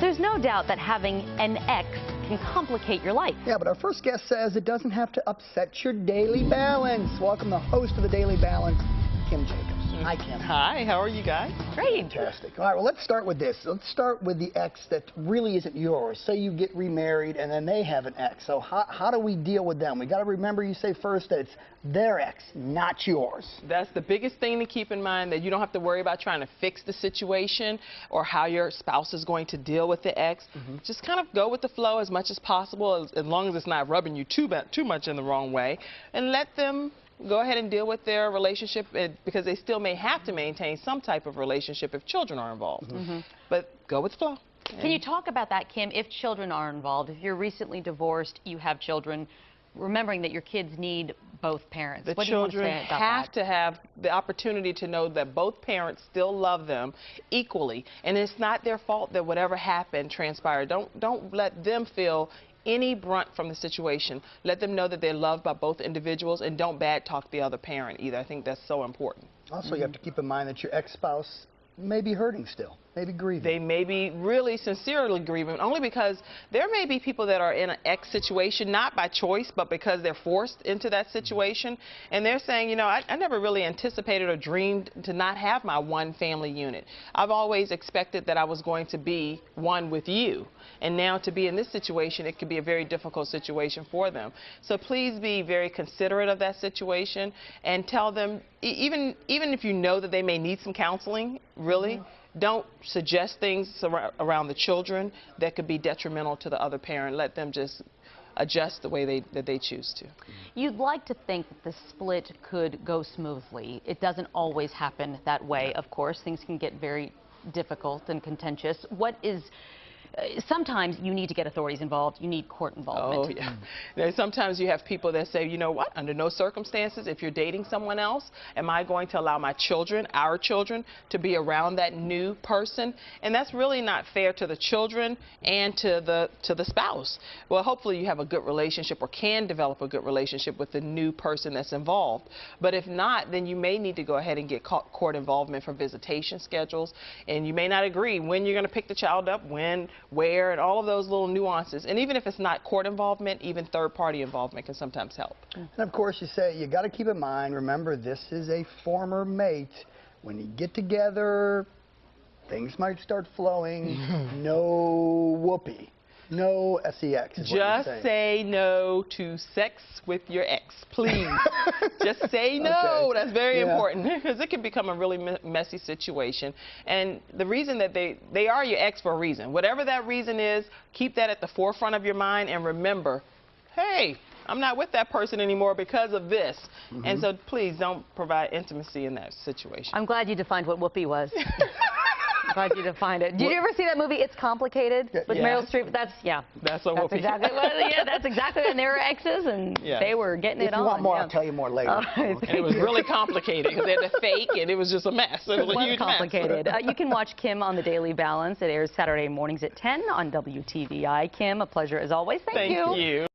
There's no doubt that having an ex can complicate your life. Yeah, but our first guest says it doesn't have to upset your daily balance. Welcome the host of the Daily Balance, Kim Jacobs. Hi, Kim. Hi, how are you guys? Great. Fantastic. All right, well, let's start with this. Let's start with the ex that really isn't yours. Say you get remarried and then they have an ex. So how do we deal with them? We got to remember, you say first, that it's their ex, not yours. That's the biggest thing to keep in mind, that you don't have to worry about trying to fix the situation or how your spouse is going to deal with the ex. Just kind of go with the flow as much as possible, as long as it's not rubbing you too much in the wrong way, and let them go ahead and deal with their relationship, because they still may have to maintain some type of relationship if children are involved. But go with the flow. Can you talk about that, Kim, if children are involved? If you're recently divorced, you have children, remembering that your kids need both parents. The What do you want to children say about have that? to have the opportunity to know that both parents still love them equally, and it's not their fault that whatever happened transpired. Don't let them feel any brunt from the situation. Let them know that they're loved by both individuals, and don't bad talk the other parent either. I think that's so important. Also, you have to keep in mind that your ex-spouse may be hurting still, maybe grieving. They may be really sincerely grieving, only because there may be people that are in an ex situation, not by choice, but because they're forced into that situation. And they're saying, you know, I never really anticipated or dreamed to not have my one family unit. I've always expected that I was going to be one with you. And now to be in this situation, it could be a very difficult situation for them. So please be very considerate of that situation, and tell them, even if you know that they may need some counseling, really, don't suggest things around the children that could be detrimental to the other parent. Let them just adjust the way that they choose to. You'd like to think that the split could go smoothly. It doesn't always happen that way, of course. Things can get very difficult and contentious. Sometimes you need to get authorities involved. You need court involvement. Oh, yeah. Sometimes you have people that say, you know what, under no circumstances, if you're dating someone else, am I going to allow my children, our children, to be around that new person? And that's really not fair to the children and to the spouse. Well, hopefully you have a good relationship, or can develop a good relationship with the new person that's involved. But if not, then you may need to go ahead and get court involvement for visitation schedules. And you may not agree when you're going to pick the child up, when, where, and all of those little nuances. And even if it's not court involvement, even third-party involvement can sometimes help. And of course, you say, you got to keep in mind, remember, this is a former mate. When you get together, things might start flowing. No whoopee. No sex. Just say no to sex with your ex, please. Just say no. Okay. That's very important, because it can become a really messy situation. And the reason that they are your ex for a reason. Whatever that reason is, keep that at the forefront of your mind, and remember, hey, I'm not with that person anymore because of this. And so please don't provide intimacy in that situation. I'm glad you defined what whoopee was. I'm glad you defined it. Did you ever see that movie, It's Complicated, with Meryl Streep? That's a whoopee. exactly what, that's exactly, and they were exes, and they were getting it on. If you want more, I'll tell you more later. Right, and it was really complicated, because they had to fake, and it was just a mess. It was a huge complicated. mess. You can watch Kim on the Daily Balance. It airs Saturday mornings at 10 on WTVI. Kim, a pleasure as always. Thank you. Thank you.